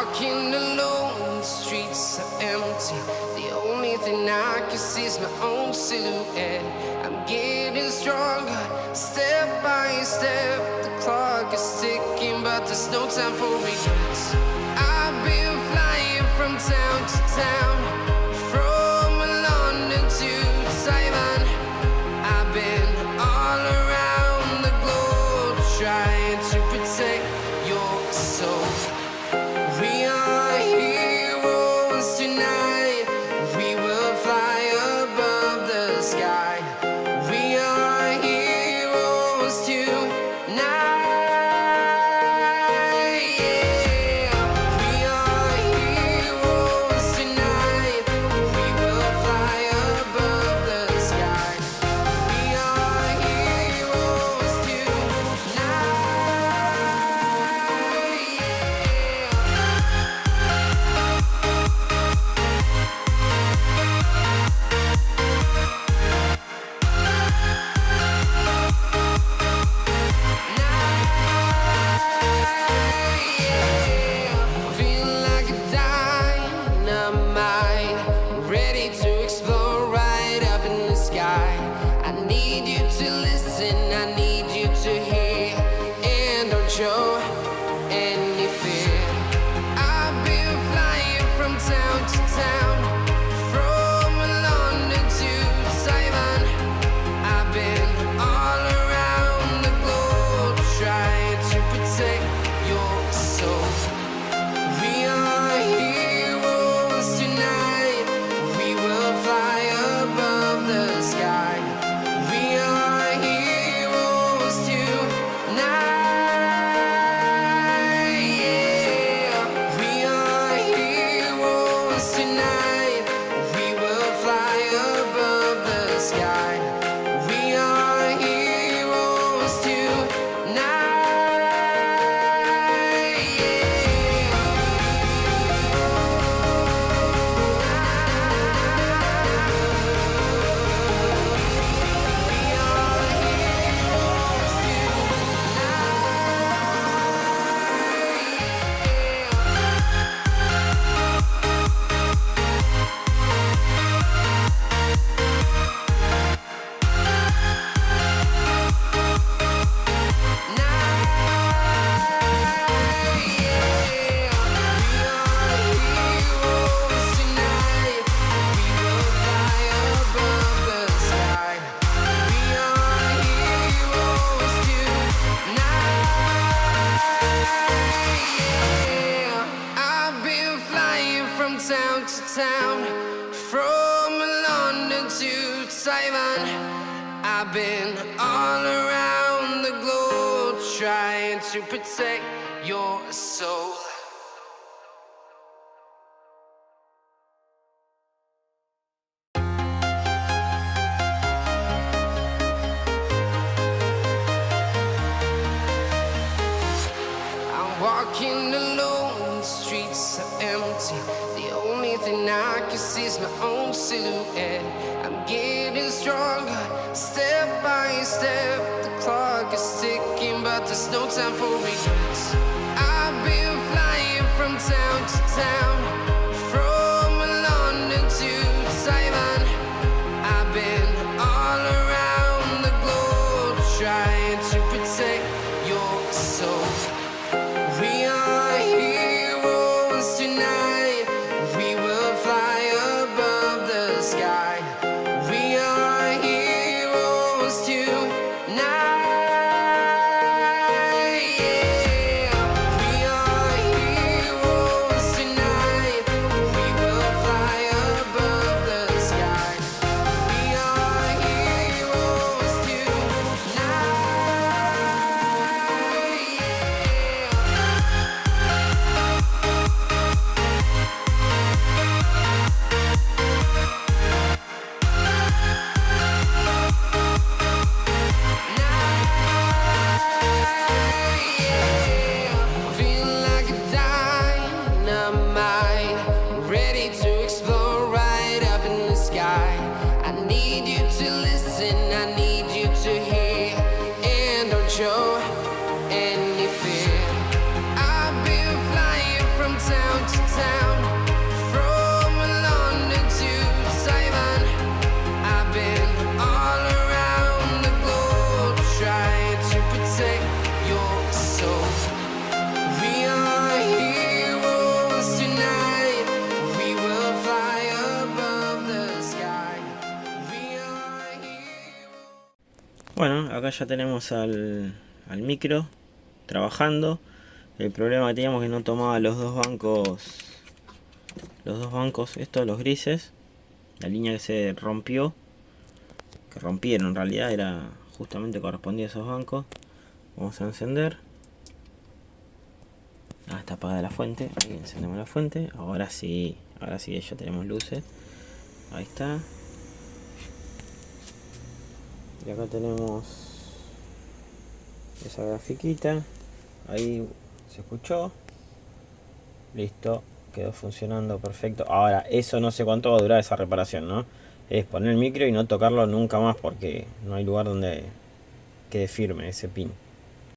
walking alone, the streets are empty. The only thing I can see is my own silhouette. I'm getting stronger, step by step. The clock is ticking, but there's no time for regrets. I've been flying from town to town, from London to Taiwan. I've been all around the globe, trying to protect your soul. We are heroes tonight. We will fly above the sky. We are heroes tonight. Yeah. We are heroes tonight. We will fly above the sky. We are heroes tonight. Feeling like a dynamite, ready to explode right up in the sky. I need you to listen, I need you to hear, and don't show any fear. I've been flying from town to town, from London to Taiwan. I've been all around the globe, trying to protect your soul. We are heroes tonight. We will fly above the sky. We are heroes tonight. Yeah. We are heroes tonight. We will fly above the sky. We are heroes tonight. I've been flying from town to town, from London to Taiwan. I've been all around the globe, trying to protect your soul. I'm walking alone, the streets are empty. The only thing I can see is my own silhouette. I'm getting stronger, step by step. The clock is ticking, but there's no time for regrets. I've been flying from town to town, from London to Taiwan. I've been all around the globe, trying to protect your soul. We are heroes tonight. We will fly above the sky. We are heroes tonight. Yeah. We are heroes tonight. Bueno, acá ya tenemos al micro trabajando. El problema que teníamos que no tomaba los dos bancos estos, los grises. La línea que se rompió, que rompieron en realidad, era justamente correspondía a esos bancos. Vamos a encender. Está apagada la fuente. Ahí encendemos la fuente. Ahora sí ya tenemos luces. Ahí está. Y acá tenemos esa grafiquita. Ahí se escuchó. Listo. Quedó funcionando perfecto. Ahora, eso no sé cuánto va a durar esa reparación, ¿no? Es poner el micro y no tocarlo nunca más porque no hay lugar donde quede firme ese pin.